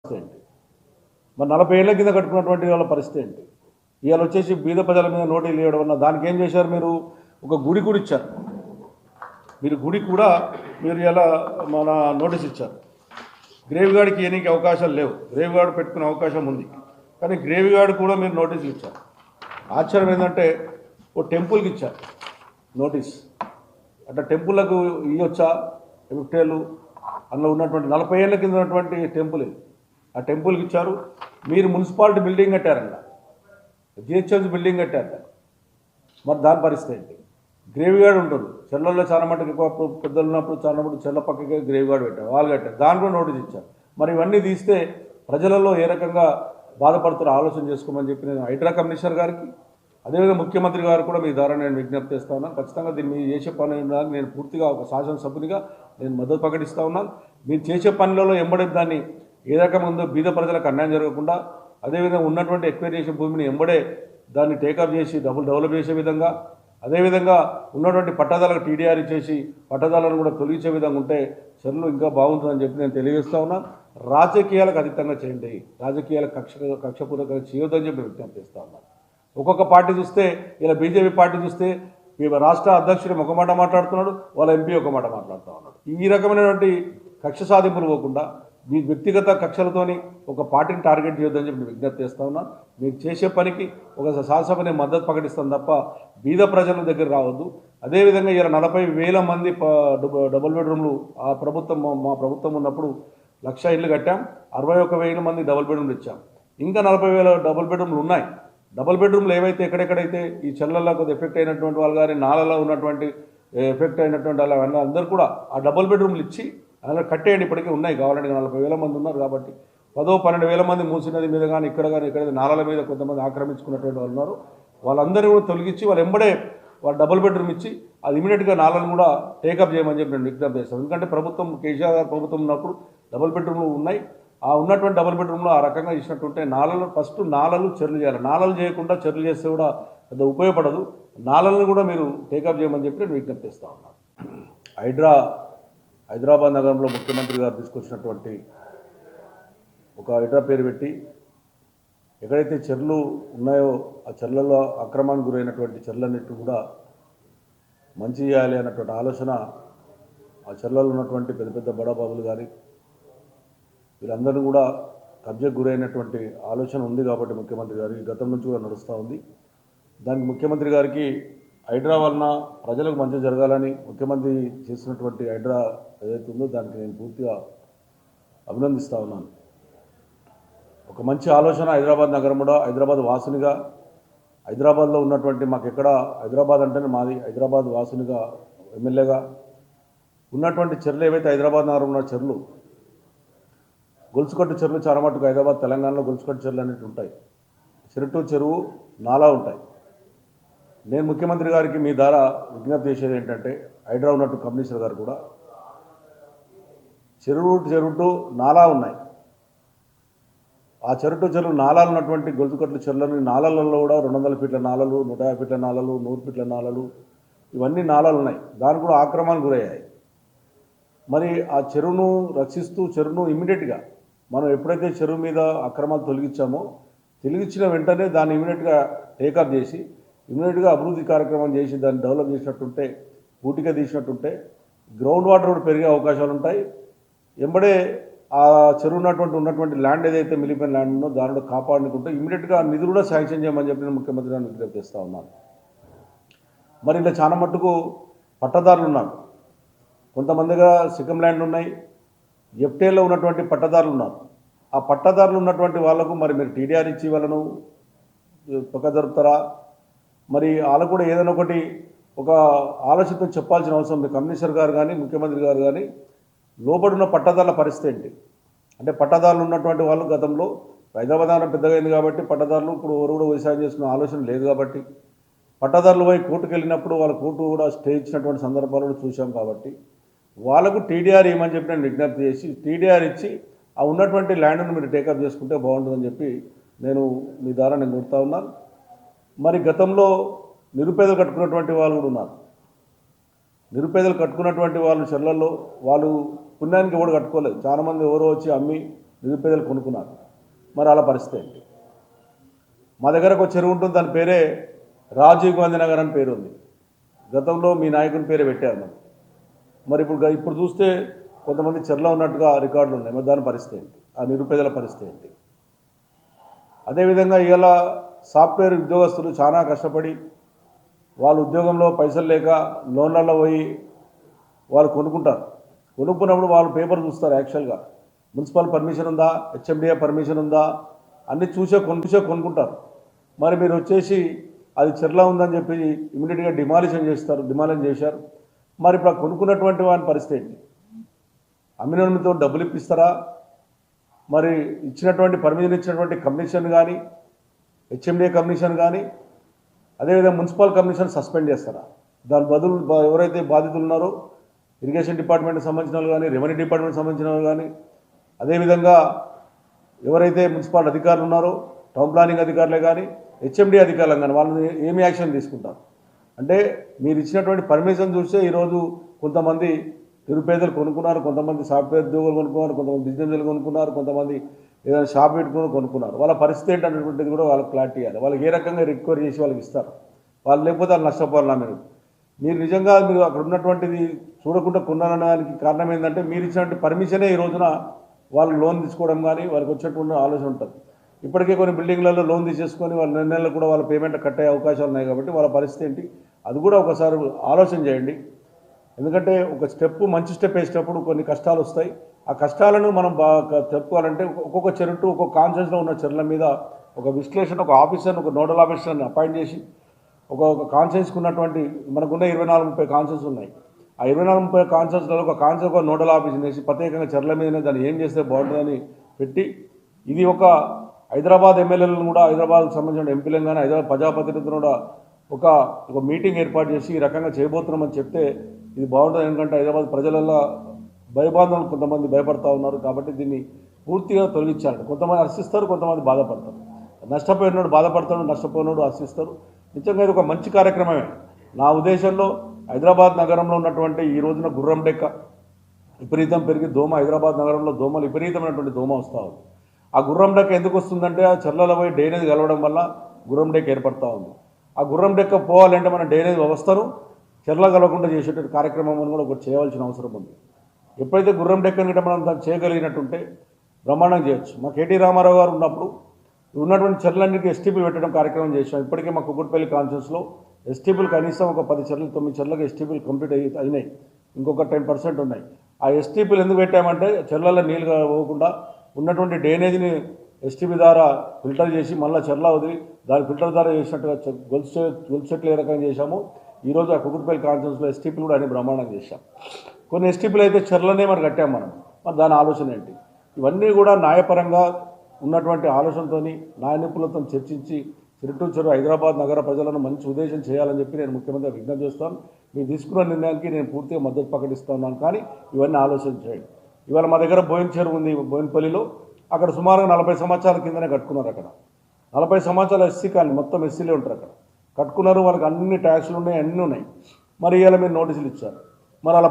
ఏంటి? మరి 40 ఏళ్ల కింద కట్టుకున్నటువంటి వాళ్ళ పరిస్థితి ఏంటి? ఇవాళ వచ్చేసి బీద ప్రజల మీద నోటీసులు ఇవ్వడం వల్ల దానికి ఏం చేశారు మీరు? ఒక గుడి కూడా ఇచ్చారు. మీరు గుడి కూడా మీరు ఇలా మన నోటీస్ ఇచ్చారు. గ్రేవ్ గార్డ్కి ఇవ్వడానికి అవకాశాలు లేవు. గ్రేవ్ గార్డ్ పెట్టుకునే అవకాశం ఉంది, కానీ గ్రేవ్ గార్డ్ కూడా మీరు నోటీసులు ఇచ్చారు. ఆశ్చర్యం ఏంటంటే ఓ టెంపుల్కి ఇచ్చారు నోటీస్. అట్లా టెంపుల్లకు ఇవ్వచ్చా? ఎఫ్టేలు అందులో ఉన్నటువంటి 40 ఏళ్ల కింద ఉన్నటువంటి టెంపుల్ ఇది. ఆ టెంపుల్కి ఇచ్చారు. మీరు మున్సిపాలిటీ బిల్డింగ్ కట్టారంట, జిహెచ్ఎంసీ బిల్డింగ్ కట్టారట. మరి దాని పరిస్థితి ఏంటి? గ్రేవ్ గార్డ్ ఉంటుంది. చెర్లలో చాలా మటుకు ఎక్కువ పెద్దలు ఉన్నప్పుడు చాలా మటుకు చెర్ల పక్కకే గ్రేవ్ గార్డ్ పెట్టారు, వాళ్ళు కట్టారు. దాని కూడా నోటీస్ ఇచ్చారు. మరి ఇవన్నీ తీస్తే ప్రజలలో ఏ రకంగా బాధపడుతారో ఆలోచన చేసుకోమని చెప్పి నేను హైడ్రా కమిషనర్ గారికి, అదేవిధంగా ముఖ్యమంత్రి గారు కూడా మీ ద్వారా నేను విజ్ఞప్తి చేస్తా ఉన్నాను. ఖచ్చితంగా దీన్ని మీరు చేసే పని నేను పూర్తిగా ఒక శాసనసభ్యునిగా నేను మద్దతు ప్రకటిస్తూ ఉన్నాను. మీరు చేసే పనులలో ఎంబడే దాన్ని ఏ రకం ఉందో బీద ప్రజలకు అన్యాయం జరగకుండా, అదేవిధంగా ఉన్నటువంటి ఎక్వైర్ చేసిన భూమిని ఎంబడే దాన్ని టేకప్ చేసి డెవలప్ చేసే విధంగా, అదేవిధంగా ఉన్నటువంటి పట్టదారులకు టీడీఆర్ ఇచ్చేసి పట్టదారులను కూడా తొలగించే విధంగా ఉంటే చర్యలు ఇంకా బాగుంటుందని చెప్పి నేను తెలియజేస్తా ఉన్నాను. రాజకీయాలకు అతీతంగా చేయండి, రాజకీయాలకు కక్షపూర్వకంగా చేయొద్దని చెప్పి విజ్ఞప్తి చేస్తా ఉన్నాను. ఒక్కొక్క పార్టీ చూస్తే, ఇలా బీజేపీ పార్టీ చూస్తే రాష్ట్ర అధ్యక్షుడు ఒక మాట మాట్లాడుతున్నాడు, వాళ్ళ ఎంపీ ఒక మాట మాట్లాడుతూ ఉన్నాడు. ఈ రకమైనటువంటి కక్ష సాధింపులు పోకుండా మీ వ్యక్తిగత కక్షలతోని ఒక పార్టీని టార్గెట్ చేయొద్దని చెప్పి నేను విజ్ఞప్తి చేస్తా ఉన్నాను. మీరు చేసే పనికి ఒక శాసనసభని మద్దతు ప్రకటిస్తాను తప్ప బీద ప్రజల దగ్గర రావద్దు. అదేవిధంగా ఇలా 40,000 మంది డబుల్ బెడ్రూమ్లు ఆ ప్రభుత్వం మా ప్రభుత్వం ఉన్నప్పుడు 1,00,000 ఇళ్ళు కట్టాం. 61,000 మంది డబుల్ బెడ్రూమ్లు ఇచ్చాం. ఇంకా 40,000 డబుల్ బెడ్రూమ్లు ఉన్నాయి. డబుల్ బెడ్రూమ్లు ఏవైతే ఎక్కడెక్కడైతే ఈ చెర్లలో కొద్దిగా ఎఫెక్ట్ అయినటువంటి వాళ్ళు కానీ, నాలలో ఉన్నటువంటి ఎఫెక్ట్ అయినటువంటి వాళ్ళు అందరూ కూడా ఆ డబుల్ బెడ్రూమ్లు ఇచ్చి అలా కట్టేయండి. ఇప్పటికీ ఉన్నాయి, కావాలంటే 40,000 మంది ఉన్నారు కాబట్టి 10-12,000 మంది మూసినది మీద కానీ ఇక్కడ నాలాల మీద కొంతమంది ఆక్రమించుకున్నటువంటి వాళ్ళు ఉన్నారు. వాళ్ళందరినీ కూడా తొలగించి వాళ్ళు ఎంబడే వాళ్ళు డబుల్ బెడ్రూమ్ ఇచ్చి అది ఇమీడియట్గా నాలను కూడా టేకప్ చేయమని చెప్పి నేను విజ్ఞప్తి చేస్తాను. ఎందుకంటే ప్రభుత్వం కేసీఆర్ గారు ప్రభుత్వం ఉన్నప్పుడు డబుల్ బెడ్రూమ్లు ఉన్నాయి. ఆ ఉన్నటువంటి డబుల్ బెడ్రూమ్లో ఆ రకంగా ఇచ్చినట్టుంటే నాలలు ఫస్ట్ నాలలు చెర్లు చేయాలి. నాలలు చేయకుండా చెర్లు చేస్తే కూడా పెద్ద ఉపయోగపడదు. నాలలను కూడా మీరు టేకప్ చేయమని చెప్పి నేను విజ్ఞప్తి చేస్తా ఉన్నాను. హైదరాబాద్ నగరంలో ముఖ్యమంత్రి గారు తీసుకొచ్చినటువంటి ఒక హైడ్రా పేరు పెట్టి ఎక్కడైతే చెర్లు ఉన్నాయో ఆ చెర్లలో అక్రమానికి గురైనటువంటి చెర్లన్నిటి కూడా మంచి చేయాలి అన్నటువంటి ఆలోచన ఆ చెర్లలో ఉన్నటువంటి పెద్ద పెద్ద బడాబాబులు కానీ వీళ్ళందరూ కూడా కబ్జకు గురైనటువంటి ఆలోచన ఉంది కాబట్టి ముఖ్యమంత్రి గారికి గతం నుంచి కూడా నడుస్తూ ఉంది. దానికి ముఖ్యమంత్రి గారికి హైడ్రా వలన ప్రజలకు మంచి జరగాలని ముఖ్యమంత్రి చేసినటువంటి హైడ్రా ఏదైతే ఉందో దానికి నేను పూర్తిగా అభినందిస్తూ ఉన్నాను. ఒక మంచి ఆలోచన హైదరాబాద్ నగరం కూడా, హైదరాబాద్ వాసునిగా, హైదరాబాద్లో ఉన్నటువంటి మాకు ఎక్కడ హైదరాబాద్ అంటేనే మాది, హైదరాబాద్ వాసునిగా ఎమ్మెల్యేగా ఉన్నటువంటి చెర్లు ఏవైతే హైదరాబాద్ నగరం ఉన్న చెర్లు, గొలుసుకట్టు చెరువులు చాలా మటుకు హైదరాబాద్ తెలంగాణలో గొలుసుకట్టు చెరువులు అనేవి ఉంటాయి. చెరుటు చెరువు నాలా ఉంటాయి. నేను ముఖ్యమంత్రి గారికి మీ ద్వారా విజ్ఞప్తి చేసేది ఏంటంటే, హైడ్రా ఉన్నట్టు కమిషనర్ గారు కూడా చెరుటు నాలా ఉన్నాయి. ఆ చెరువు నాలాలు ఉన్నటువంటి గొలుసుకట్ల చెరువులని నాలలలో కూడా 200 ఫీట్ల నాలలు, 150 ఫీట్ల నాలలు, 100 ఫీట్ల నాలలు, ఇవన్నీ నాలాలు ఉన్నాయి. దానికి కూడా ఆక్రమణకు గురయ్యాయి. మరి ఆ చెరువును రక్షిస్తూ చెరువును ఇమ్మీడియట్గా మనం ఎప్పుడైతే చెరువు మీద అక్రమాలు తొలగించామో తొలగించిన వెంటనే దాన్ని ఇమ్మీడియట్గా టేకప్ చేసి ఇమ్మీడియట్గా అభివృద్ధి కార్యక్రమం చేసి దాన్ని డెవలప్ చేసినట్టుంటే, పూర్తిగా తీసినట్టుంటే గ్రౌండ్ వాటర్ కూడా పెరిగే అవకాశాలు ఉంటాయి. ఎంబడే ఆ చెరువు ఉన్నటువంటి ల్యాండ్ ఏదైతే మిలిపోయిన ల్యాండ్ ఉందో దానిలో కాపాడుకుంటే ఇమ్మీడియట్గా నిధులు కూడా శాంక్షన్ చేయమని చెప్పి నేను ముఖ్యమంత్రి గారిని విజ్ఞప్తి చేస్తూ ఉన్నాను. మరి ఇలా చాలా మట్టుకు పట్టదారులు ఉన్నారు. కొంతమందిగా సికం ల్యాండ్ ఉన్నాయి, ఎఫ్టీఏలో ఉన్నటువంటి పట్టదారులు ఉన్నారు. ఆ పట్టదారులు ఉన్నటువంటి వాళ్లకు మరి మీరు టీడీఆర్ ఇచ్చి వాళ్ళను పక్క జరుపుతారా? మరి వాళ్ళకు కూడా ఏదైనా ఒకటి ఒక ఆలోచనతో చెప్పాల్సిన అవసరం ఉంది. కమిషనర్ గారు కానీ ముఖ్యమంత్రి గారు కానీ లోబడిన పట్టదారుల పరిస్థితి ఏంటి అంటే, పట్టదారులు ఉన్నటువంటి వాళ్ళు గతంలో హైదరాబాద్ నగరం పెద్దగా అయింది కాబట్టి పట్టదారులు ఇప్పుడు ఎవరు కూడా వ్యవసాయం చేసుకునే ఆలోచన లేదు కాబట్టి పట్టదారులు పోయి కోర్టుకు వెళ్ళినప్పుడు వాళ్ళ కోర్టు కూడా స్టే ఇచ్చినటువంటి సందర్భాలను చూసాం. కాబట్టి వాళ్ళకు టీడీఆర్ ఇవ్వమని చెప్పి నేను విజ్ఞప్తి చేసి టీడీఆర్ ఇచ్చి ఆ ఉన్నటువంటి ల్యాండ్ను మీరు టేకప్ చేసుకుంటే బాగుంటుందని చెప్పి నేను మీ ద్వారా నేను కోరుతా ఉన్నాను. మరి గతంలో నిరుపేదలు కట్టుకున్నటువంటి వాళ్ళు కూడా ఉన్నారు. నిరుపేదలు కట్టుకున్నటువంటి వాళ్ళు చెర్లలో వాళ్ళు పుణ్యానికి ఎవరు కట్టుకోలేదు. చాలామంది ఎవరో వచ్చి అమ్మి నిరుపేదలు కొనుక్కున్నారు. మరి అలా పరిస్థితి ఏంటి? మా దగ్గర ఒక చెరువు ఉంటుంది, దాని పేరే రాజీవ్ గాంధీ నగర్ అని పేరు ఉంది. గతంలో మీ నాయకుని పేరే పెట్టారు మరి ఇప్పుడు చూస్తే కొంతమంది చెర్లో ఉన్నట్టుగా రికార్డులు ఉన్నాయి. మరి దాని పరిస్థితి ఏంటి? ఆ నిరుపేదల పరిస్థితి ఏంటి? అదేవిధంగా ఇవాళ సాఫ్ట్వేర్ ఉద్యోగస్తులు చాలా కష్టపడి వాళ్ళు ఉద్యోగంలో పైసలు లేక లోన్లలో పోయి వాళ్ళు కొనుక్కుంటారు. కొనుక్కున్నప్పుడు వాళ్ళు పేపర్ చూస్తారు. యాక్చువల్గా మున్సిపల్ పర్మిషన్ ఉందా, హెచ్ఎండిఏ పర్మిషన్ ఉందా అన్నీ చూసే కొనుక్కుంటారు. మరి మీరు వచ్చేసి అది చెర్లా ఉందని చెప్పి ఇమీడియట్గా డిమాలిషన్ చేశారు. మరి ఇప్పుడు కొనుక్కున్నటువంటి వాని పరిస్థితి ఏంటి? అమ్మినతో డబ్బులు ఇప్పిస్తారా? మరి పర్మిషన్ ఇచ్చినటువంటి కమిషన్ కానీ, హెచ్ఎండిఏ కమిషన్ కానీ, అదేవిధంగా మున్సిపల్ కమిషన్ సస్పెండ్ చేస్తారా? దాని బదులు ఎవరైతే బాధితులు ఉన్నారో ఇరిగేషన్ డిపార్ట్మెంట్కి సంబంధించిన వాళ్ళు కానీ, రెవెన్యూ డిపార్ట్మెంట్కి సంబంధించిన వాళ్ళు కానీ, అదేవిధంగా ఎవరైతే మున్సిపల్ అధికారులు ఉన్నారో టౌన్ ప్లానింగ్ అధికారులే కానీ, హెచ్ఎండి అధికారులు కానీ వాళ్ళు ఏమి యాక్షన్ తీసుకుంటారు? అంటే మీరు ఇచ్చినటువంటి పర్మిషన్ చూస్తే ఈరోజు కొంతమంది నిరుపేదలు కొనుక్కున్నారు, కొంతమంది సాఫ్ట్వేర్ ఉద్యోగులు కొనుక్కున్నారు, కొంతమంది బిజినెస్లు కొనుక్కున్నారు, కొంతమంది ఏదైనా షాప్ పెట్టుకుని కొనుక్కున్నారు. వాళ్ళ పరిస్థితి ఏంటనేటువంటిది కూడా వాళ్ళకి క్లారిటీ ఇవ్వాలి. వాళ్ళకి ఏ రకంగా రికవరీ చేసి వాళ్ళకి ఇస్తారు? వాళ్ళు లేకపోతే వాళ్ళు నష్టపోవాలా? మీరు నిజంగా మీరు అక్కడ ఉన్నటువంటిది చూడకుండా కొన్నారనడానికి కారణం ఏంటంటే మీరు ఇచ్చినటువంటి పర్మిషనే ఈ రోజున వాళ్ళు లోన్ తీసుకోవడం కానీ వాళ్ళకి వచ్చేటువంటి ఆలోచన ఉంటుంది. ఇప్పటికే కొన్ని బిల్డింగ్లలో లోన్ తీసేసుకొని వాళ్ళ నెలలు కూడా వాళ్ళ పేమెంట్ కట్టే అవకాశాలు ఉన్నాయి. కాబట్టి వాళ్ళ పరిస్థితి ఏంటి అది కూడా ఒకసారి ఆలోచన చేయండి. ఎందుకంటే ఒక మంచి స్టెప్ వేసేటప్పుడు కొన్ని కష్టాలు వస్తాయి. ఆ కష్టాలను మనం బాగా చెప్పుకోవాలంటే ఒక్కొక్క చెరువు ఒక్కొక్క కాన్షియస్లో ఉన్న చెరువుల మీద ఒక విశ్లేషణ, ఒక ఆఫీసర్ని, ఒక నోడల్ ఆఫీసర్ని అపాయింట్ చేసి ఒక కాన్షియస్కి ఉన్నటువంటి మనకున్న 24-30 కాన్షియస్ ఉన్నాయి. ఆ 24-30 కాన్షియస్లలో ఒక నోడల్ ఆఫీస్ని వేసి ప్రత్యేకంగా చెర్ల మీదనే దాన్ని ఏం చేస్తే బాగుంటుందని పెట్టి ఇది ఒక హైదరాబాద్ ఎమ్మెల్యేలను కూడా, హైదరాబాద్కు సంబంధించిన ఎంపీలను కానీ, హైదరాబాద్ ప్రజాప్రతినిధులను కూడా ఒక మీటింగ్ ఏర్పాటు చేసి ఈ రకంగా చేయబోతున్నామని చెప్తే ఇది బాగుంటుంది. ఎందుకంటే హైదరాబాద్ ప్రజలలో భయబాధలు కొంతమంది భయపడతా ఉన్నారు. కాబట్టి దీన్ని పూర్తిగా తొలగించాలి. కొంతమంది హర్షిస్తారు, కొంతమంది బాధపడతారు. నష్టపోయినోడు బాధపడతాడు, నష్టపోయినోడు హర్షిస్తారు. నిజంగా ఇది ఒక మంచి కార్యక్రమమే. నా ఉద్దేశంలో హైదరాబాద్ నగరంలో ఉన్నటువంటి ఈ రోజున గుర్రం డెక్క విపరీతం పెరిగి హైదరాబాద్ నగరంలో దోమలు విపరీతమైనటువంటి దోమ వస్తూ ఉంది. ఆ గుర్రం డెక్క ఎందుకు వస్తుందంటే ఆ చెర్లలో పోయి డ్రైనేజ్ కలవడం వల్ల గుర్రం డెక్క ఏర్పడుతూ ఉంది. ఆ గుర్రం డెక్క పోవాలంటే మన డ్రైనేజ్ వ్యవస్థను చెర్ల కలవకుండా చేసేటువంటి కార్యక్రమం కూడా ఒకటి చేయవలసిన అవసరం ఉంది. ఎప్పుడైతే గుర్రం డెక్కని గిట్ట మనం దాన్ని చేయగలిగినట్టుంటే బ్రహ్మాండం చేయొచ్చు. మా కేటీ రామారావు గారు ఉన్నప్పుడు ఉన్నటువంటి చెర్లన్నిటికీ ఎస్టీపీలు పెట్టడం కార్యక్రమం చేశాం. ఇప్పటికే మా కుకుట్పల్లి కాన్ఫరెన్స్లో ఎస్టీపీలు కనీసం ఒక 10 చెర్లు 9 చెర్లకు ఎస్టీపీలు కంప్లీట్ అయినాయి. ఇంకొక 10% ఉన్నాయి. ఆ ఎస్టీపీలు ఎందుకు పెట్టామంటే చెర్లలో నీళ్ళు పోకుండా ఉన్నటువంటి డ్రైనేజీని ఎస్టీపీ ద్వారా ఫిల్టర్ చేసి మళ్ళీ చెర్ల వదిలి దాని ఫిల్టర్ ద్వారా చేసినట్టుగా గొలుసు చెట్లు ఏ రకంగా చేశాము. ఈరోజు ఆ కుకుట్పల్లి కాన్ఫరెన్స్లో ఎస్టీపీలు కూడా అన్ని బ్రహ్మాండం చేశాం. కొన్ని ఎస్టీపీలు అయితే చెర్లనే మరి కట్టాం మనం. మరి దాని ఆలోచన ఏంటి? ఇవన్నీ కూడా న్యాయపరంగా ఉన్నటువంటి ఆలోచనతో న్యాయ నిపుణులతో చర్చించి చెరువు హైదరాబాద్ నగర ప్రజలను మంచి ఉద్దేశం చేయాలని చెప్పి నేను ముఖ్యమంత్రి విజ్ఞప్తి చేస్తాను. మీరు తీసుకున్న నిర్ణయానికి నేను పూర్తిగా మద్దతు ప్రకటిస్తున్నాను. కానీ ఇవన్నీ ఆలోచన చేయండి. ఇవాళ మా దగ్గర బోయిన చెరువు ఉంది బోయినపల్లిలో. అక్కడ సుమారుగా 40 సంవత్సరాల కిందనే కట్టుకున్నారు. అక్కడ 40 సంవత్సరాల ఎస్సీ కాలనీ మొత్తం ఎస్సీలే ఉంటారు. అక్కడ కట్టుకున్నారు. వాళ్ళకి అన్ని ట్యాక్స్లు ఉన్నాయి, అన్నీ ఉన్నాయి. మరి ఇవాళ మీరు నోటీసులు ఇచ్చారు. మరి అలా